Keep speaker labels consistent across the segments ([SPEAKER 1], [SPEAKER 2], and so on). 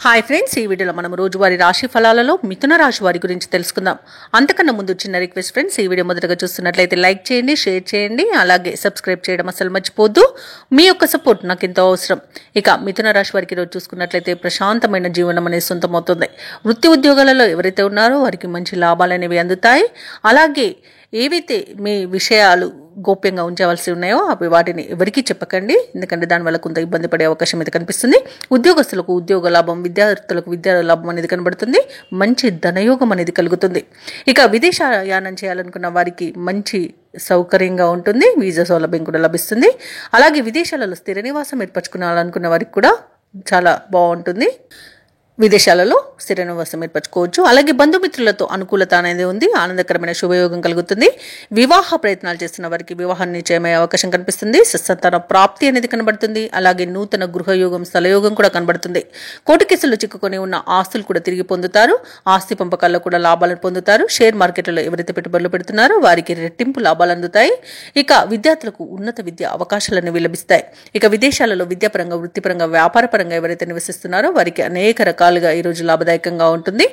[SPEAKER 1] Hi friends, ఈ వీడియోలో మనం రోజువారీ రాశి ఫలాలలో మిథున రాశి వారి గురించి తెలుసుకుందాం. అంతకన్నా ముందు చిన్న రిక్వెస్ట్ ఫ్రెండ్స్, ఈ వీడియో మొదటగా చూస్తున్నట్లయితే లైక్ చేయండి, షేర్ చేయండి, అలాగే సబ్స్క్రైబ్ చేయడం అసలు మర్చిపోద్దు. మీ యొక్క సపోర్ట్ నాకు ఎంతో అవసరం. ఇక మిథున రాశి వారికి ఈరోజు చూసుకున్నట్లయితే ప్రశాంతమైన జీవనం అనేది సొంతమవుతుంది. వృత్తి ఉద్యోగాలలో ఎవరైతే ఉన్నారో వారికి మంచి లాభాలు అనేవి అందుతాయి. అలాగే ఏవైతే మీ విషయాలు గోప్యంగా ఉంచవలసి ఉన్నాయో అవి వాటిని ఎవరికీ చెప్పకండి, ఎందుకంటే దానివల్ల కొంత ఇబ్బంది పడే అవకాశం అయితే కనిపిస్తుంది. ఉద్యోగస్తులకు ఉద్యోగ లాభం, విద్యార్థులకు విద్యా లాభం అనేది కనబడుతుంది. మంచి ధనయోగం అనేది కలుగుతుంది. ఇక విదేశయానం చేయాలనుకున్న వారికి మంచి సౌకర్యంగా ఉంటుంది. వీసా సౌలభ్యం కూడా లభిస్తుంది. అలాగే విదేశాలలో స్థిర నివాసం ఏర్పరచుకోవాలనుకున్న వారికి కూడా చాలా బాగుంటుంది. విదేశాలలో స్థిర నివాసం ఏర్పరచుకోవచ్చు. అలాగే బంధుమిత్రులతో అనుకూలత అనేది ఉంది. ఆనందకరమైన శుభయోగం కలుగుతుంది. వివాహ ప్రయత్నాలు చేస్తున్న వారికి వివాహం నిశ్చయమయ్యే అవకాశం కనిపిస్తుంది. సంతాన ప్రాప్తి అనేది కనబడుతుంది. అలాగే నూతన గృహయోగం, స్థలయోగం కూడా కనబడుతుంది. కోర్టు కేసుల్లో చిక్కుకొని ఉన్న ఆస్తులు కూడా తిరిగి పొందుతారు. ఆస్తి పంపకాల్లో కూడా లాభాలను పొందుతారు. షేర్ మార్కెట్లో ఎవరైతే పెట్టుబడులు పెడుతున్నారో వారికి రెట్టింపు లాభాలు అందుతాయి. ఇక విద్యార్థులకు ఉన్నత విద్య అవకాశాలను లభిస్తాయి. ఇక విదేశాలలో విద్యాపరంగా, వృత్తిపరంగా, వ్యాపారపరంగా ఎవరైతే నివసిస్తున్నారో వారికి అనేక రకాలుగా ఈరోజు లాభదాయకంగా ఉంటుంది.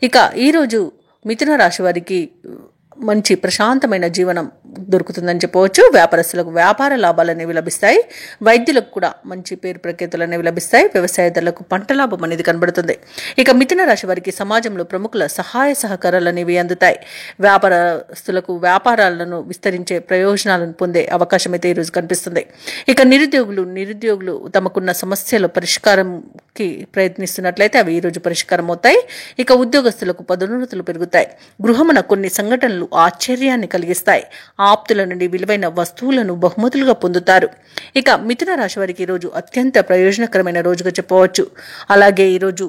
[SPEAKER 1] ఇక ఈరోజు మిథున రాశి వారికి మంచి ప్రశాంతమైన జీవనం దొరుకుతుందని చెప్పవచ్చు. వ్యాపారస్తులకు వ్యాపార లాభాలు అనేవి లభిస్తాయి. వైద్యులకు కూడా మంచి పేరు ప్రఖ్యాతులు అనేవి లభిస్తాయి. వ్యవసాయదారులకు పంట లాభం అనేది కనబడుతుంది. ఇక మిథున రాశి వారికి సమాజంలో ప్రముఖుల సహాయ సహకారాలు అనేవి అందుతాయి. వ్యాపారస్తులకు వ్యాపారాలను విస్తరించే ప్రయోజనాలను పొందే అవకాశం అయితే ఈరోజు కనిపిస్తుంది. ఇక నిరుద్యోగులు తమకున్న సమస్యల పరిష్కారంకి ప్రయత్నిస్తున్నట్లయితే అవి ఈరోజు పరిష్కారం అవుతాయి. ఇక ఉద్యోగస్తులకు పదోన్నతులు పెరుగుతాయి. గృహమున కొన్ని సంఘటనలు ఆశ్చర్యాన్ని కలిగిస్తాయి. ఆప్తుల నుండి విలువైన వస్తువులను బహుమతులుగా పొందుతారు. ఇక మిథున రాశి వారికి ఈరోజు అత్యంత ప్రయోజనకరమైన రోజుగా చెప్పవచ్చు. అలాగే ఈరోజు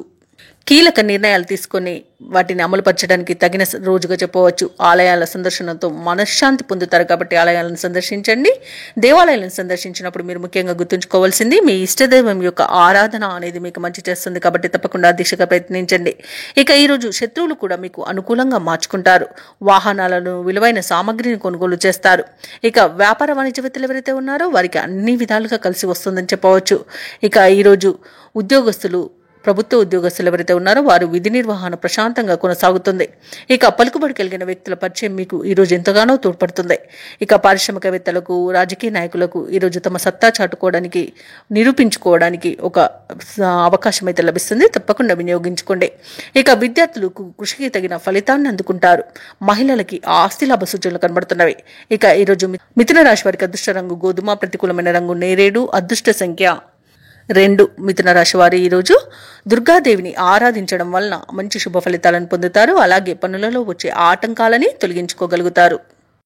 [SPEAKER 1] కీలక నిర్ణయాలు తీసుకొని వాటిని అమలుపరచడానికి తగిన రోజుగా చెప్పవచ్చు. ఆలయాల సందర్శనతో మనశ్శాంతి పొందుతారు కాబట్టి ఆలయాలను సందర్శించండి. దేవాలయాలను సందర్శించినప్పుడు మీరు ముఖ్యంగా గుర్తుంచుకోవాల్సింది మీ ఇష్టదైవం యొక్క ఆరాధన అనేది మీకు మంచి చేస్తుంది కాబట్టి తప్పకుండా దీక్షగా ప్రయత్నించండి. ఇక ఈరోజు శత్రువులు కూడా మీకు అనుకూలంగా మార్చుకుంటారు. వాహనాలను, విలువైన సామగ్రిని కొనుగోలు చేస్తారు. ఇక వ్యాపార వాణిజ్యవేత్తలు ఎవరైతే ఉన్నారో వారికి అన్ని విధాలుగా కలిసి వస్తుందని చెప్పవచ్చు. ఇక ఈరోజు ప్రభుత్వ ఉద్యోగస్తులు ఎవరైతే ఉన్నారో వారు విధి నిర్వహణ ప్రశాంతంగా కొనసాగుతుంది. ఇక పలుకుబడి కలిగిన వ్యక్తుల పరిచయం మీకు ఈరోజు ఎంతగానో తోడ్పడుతుంది. ఇక పారిశ్రామికవేత్తలకు, రాజకీయ నాయకులకు ఈరోజు తమ సత్తా చాటుకోవడానికి, నిరూపించుకోవడానికి ఒక అవకాశం అయితే లభిస్తుంది. తప్పకుండా వినియోగించుకోండి. ఇక విద్యార్థులకు కృషికి తగిన ఫలితాన్ని అందుకుంటారు. మహిళలకి ఆస్తి లాభ సూచనలు కనబడుతున్నవి. ఇక ఈరోజు మిథున రాశి వారికి అదృష్ట రంగు గోధుమ, ప్రతికూలమైన రంగు నేరేడు, అదృష్ట సంఖ్య 2. మిథున రాశి వారు ఈరోజు దుర్గాదేవిని ఆరాధించడం వలన మంచి శుభ ఫలితాలను పొందుతారు. అలాగే పనులలో వచ్చే ఆటంకాలని తొలగించుకోగలుగుతారు.